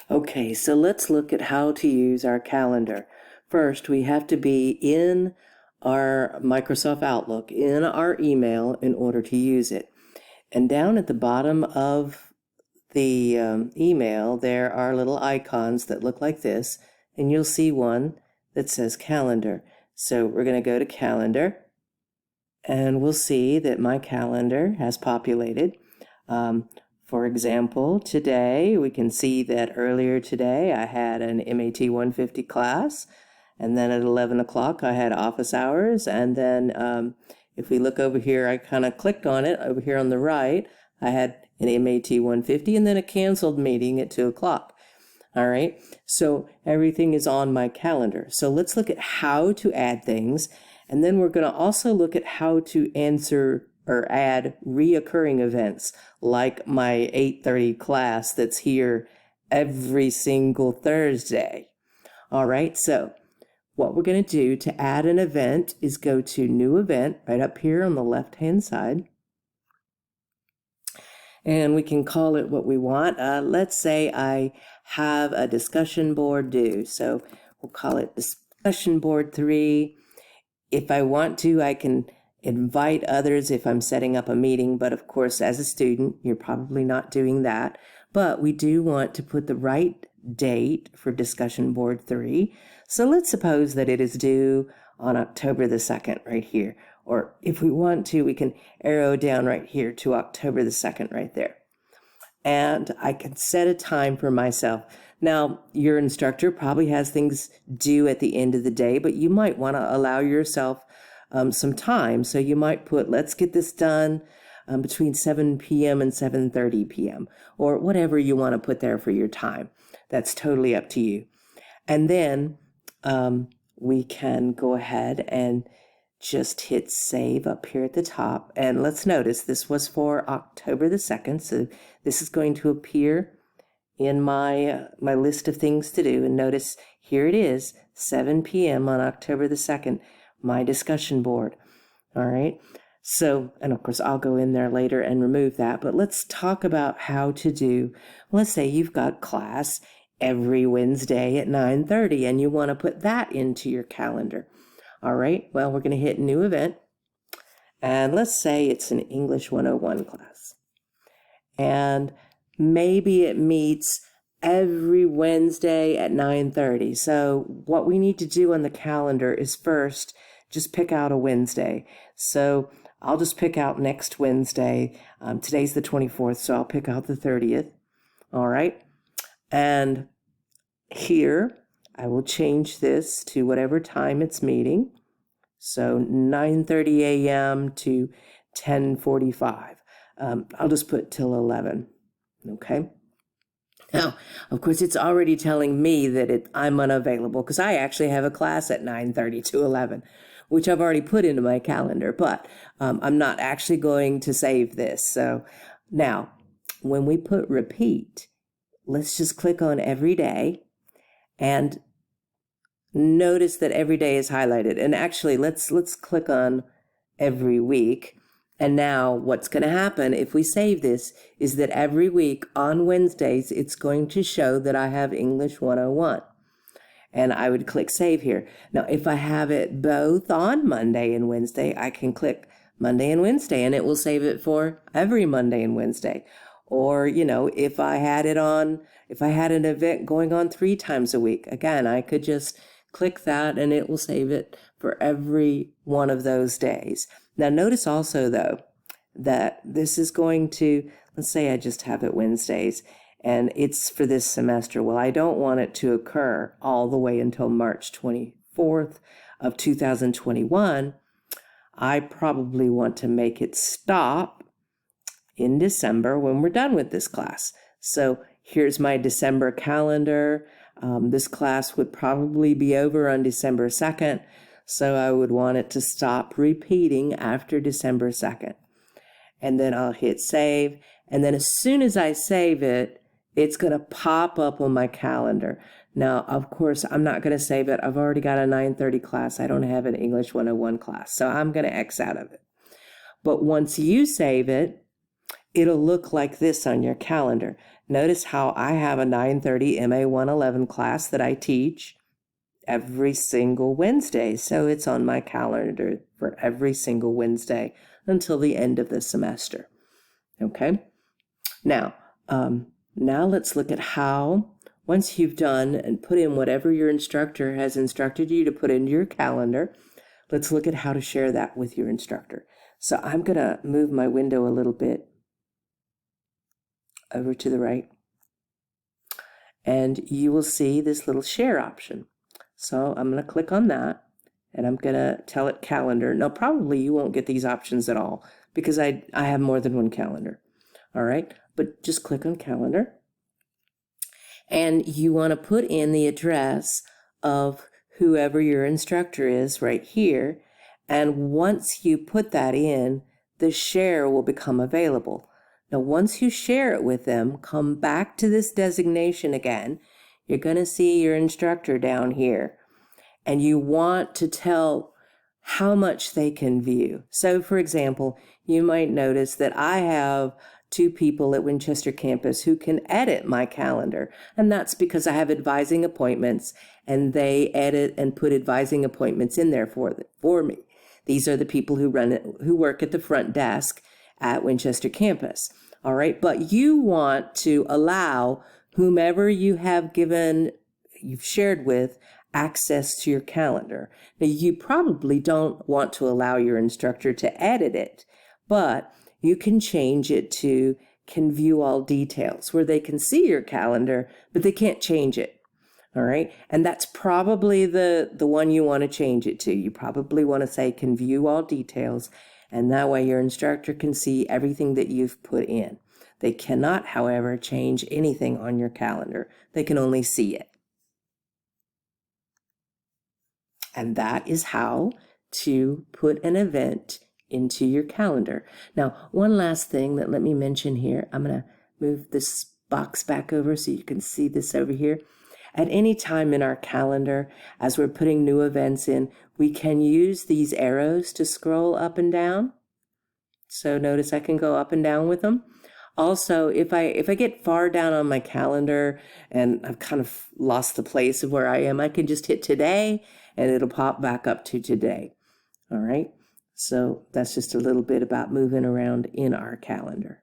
Okay, so let's look at how to use our calendar. First, we have to be in our Microsoft Outlook, in our email, in order to use it. And down at the bottom of the email, there are little icons that look like this, and you'll see one that says calendar. So we're going to go to calendar, and we'll see that my calendar has populated. For example, today, we can see that earlier today I had an MAT 150 class, and then at 11 o'clock I had office hours, and then if we look over here, I kind of clicked on it over here on the right, I had an MAT 150 and then a canceled meeting at 2 o'clock. All right, so everything is on my calendar. So let's look at how to add things, and then we're going to also look at how to answer or add reoccurring events like my 8:30 class that's here every single Thursday. All right, so what we're going to do to add an event is go to New Event right up here on the left-hand side. And we can call it what we want. Let's say I have a discussion board due. So we'll call it Discussion Board 3. If I want to, I can invite others if I'm setting up a meeting, but of course, as a student, you're probably not doing that. But we do want to put the right date for Discussion Board 3. So let's suppose that it is due on October the 2nd right here. Or if we want to, we can arrow down right here to October the 2nd right there. And I can set a time for myself. Now, your instructor probably has things due at the end of the day, but you might want to allow yourself some time. So you might put, let's get this done between 7 p.m. and 7:30 p.m. or whatever you want to put there for your time. That's totally up to you. And then we can go ahead and just hit save up here at the top. And let's notice this was for October the 2nd. So this is going to appear in my list of things to do. And notice here it is, 7 p.m. on October the 2nd, my discussion board. All right. So, and of course, I'll go in there later and remove that. But let's talk about how to do, let's say you've got class every Wednesday at 9:30 and you want to put that into your calendar. All right, well, we're going to hit New Event, and let's say it's an English 101 class. And maybe it meets every Wednesday at 9:30. So what we need to do on the calendar is first just pick out a Wednesday. So I'll just pick out next Wednesday. Today's the 24th, so I'll pick out the 30th. All right, and here I will change this to whatever time it's meeting. So 9:30 a.m. to 10:45. I'll just put till 11. Okay. Now, of course, it's already telling me that I'm unavailable because I actually have a class at 9:30 to 11, which I've already put into my calendar, but I'm not actually going to save this. So now, when we put repeat, let's just click on every day and notice that every day is highlighted. And actually, let's click on every week. And now what's going to happen if we save this is that every week on Wednesdays, it's going to show that I have English 101. And I would click save here. Now, if I have it both on Monday and Wednesday, I can click Monday and Wednesday, and it will save it for every Monday and Wednesday. Or, if I had an event going on 3 times a week, again, I could just click that and it will save it for every one of those days. Now, notice also, though, that this is going to, let's say I just have it Wednesdays and it's for this semester. Well, I don't want it to occur all the way until March 24th of 2021. I probably want to make it stop in December when we're done with this class. So here's my December calendar. This class would probably be over on December 2nd, so I would want it to stop repeating after December 2nd. And then I'll hit save, and then as soon as I save it, it's going to pop up on my calendar. Now, of course, I'm not going to save it. I've already got a 9:30 class. I don't have an English 101 class, so I'm going to X out of it. But once you save it, it'll look like this on your calendar. Notice how I have a 9:30 MA 111 class that I teach every single Wednesday. So it's on my calendar for every single Wednesday until the end of the semester. Okay? Now let's look at how, once you've done and put in whatever your instructor has instructed you to put into your calendar, let's look at how to share that with your instructor. So I'm going to move my window a little bit over to the right, and you will see this little share option. So I'm going to click on that, and I'm going to tell it calendar. Now, probably you won't get these options at all because I have more than one calendar. All right, but just click on calendar, and you want to put in the address of whoever your instructor is right here. And once you put that in, the share will become available. Now, once you share it with them, come back to this designation again. You're going to see your instructor down here, and you want to tell how much they can view. So, for example, you might notice that I have 2 people at Winchester campus who can edit my calendar, and that's because I have advising appointments, and they edit and put advising appointments in there for me. These are the people who work at the front desk at Winchester campus. All right, but you want to allow whomever you've shared with access to your calendar. Now, you probably don't want to allow your instructor to edit it, but you can change it to can view all details, where they can see your calendar, but they can't change it. All right, and that's probably the one you want to change it to. You probably want to say can view all details, and that way your instructor can see everything that you've put in. They cannot, however, change anything on your calendar. They can only see it. And that is how to put an event into your calendar. Now, one last thing that let me mention here. I'm going to move this box back over so you can see this over here. At any time in our calendar, as we're putting new events in, we can use these arrows to scroll up and down. So notice I can go up and down with them. Also, if I get far down on my calendar and I've kind of lost the place of where I am, I can just hit today and it'll pop back up to today. All right. So that's just a little bit about moving around in our calendar.